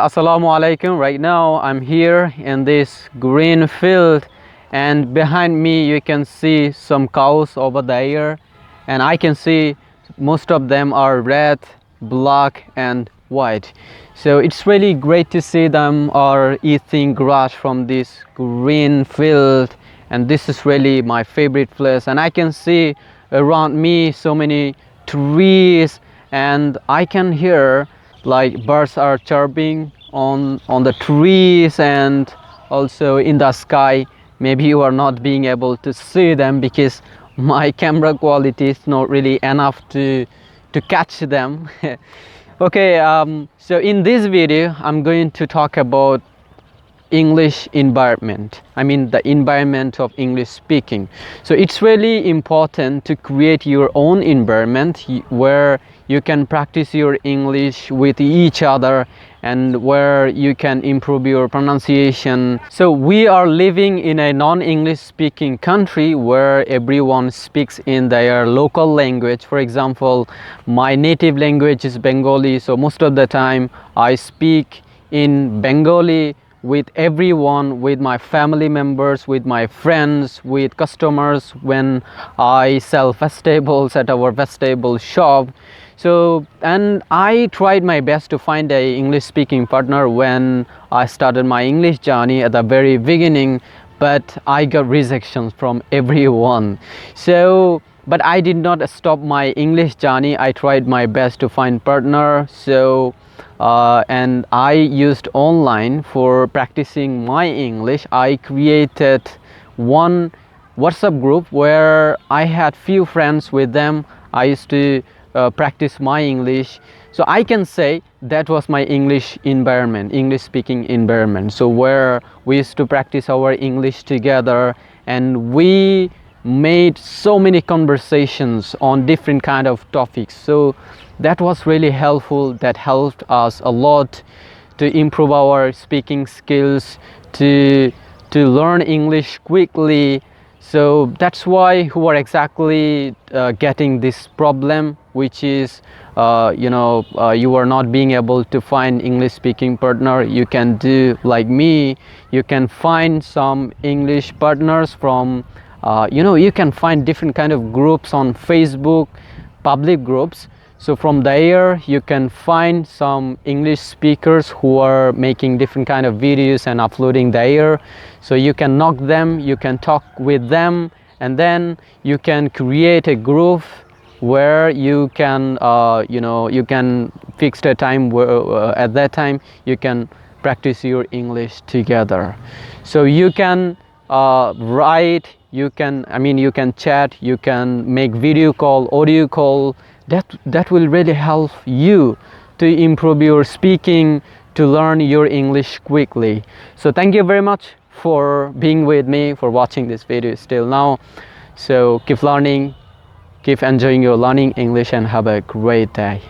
Assalamu alaikum. Right now I'm here in this green field, and behind me you can see some cows over there, and I can see most of them are red, black and white. So it's really great to see them are eating grass from this green field, and this is really my favorite place. And I can see around me so many trees, and I can hear like birds are chirping on the trees and also in the sky. Maybe you are not being able to see them because my camera quality is not really enough to catch them. Okay, so in this video I'm going to talk about English environment. I mean the environment of English speaking. So it's really important to create your own environment where you can practice your English with each other and where you can improve your pronunciation. So we are living in a non-English speaking country where everyone speaks in their local language. For example, my native language is Bengali, so most of the time I speak in Bengali with everyone, with my family members, with my friends, with customers when I sell vegetables at our vegetable shop. So, and I tried my best to find a English speaking partner when I started my English journey at the very beginning, but I got rejections from everyone. So but I did not stop my English journey. I tried my best to find partner. So and I used online for practicing my English. I created one WhatsApp group where I had few friends. With them I used to practice my English. So I can say that was my English environment, English speaking environment. So where we used to practice our English together, and we made so many conversations on different kind of topics. So that was really helpful. That helped us a lot to improve our speaking skills, to learn English quickly. So that's why who are exactly getting this problem, which is you are not being able to find English speaking partner. You can do like me. You can find some English partners from you can find different kind of groups on Facebook, public groups. So from there you can find some English speakers who are making different kind of videos and uploading there. So you can knock them, you can talk with them, and then you can create a group where you can you can fix a time where at that time you can practice your English together. So you can write, you can you can chat, you can make video call, audio call. That will really help you to improve your speaking, to learn your English quickly. So thank you very much for being with me, for watching this video still now. So keep learning, keep enjoying your learning English, and have a great day.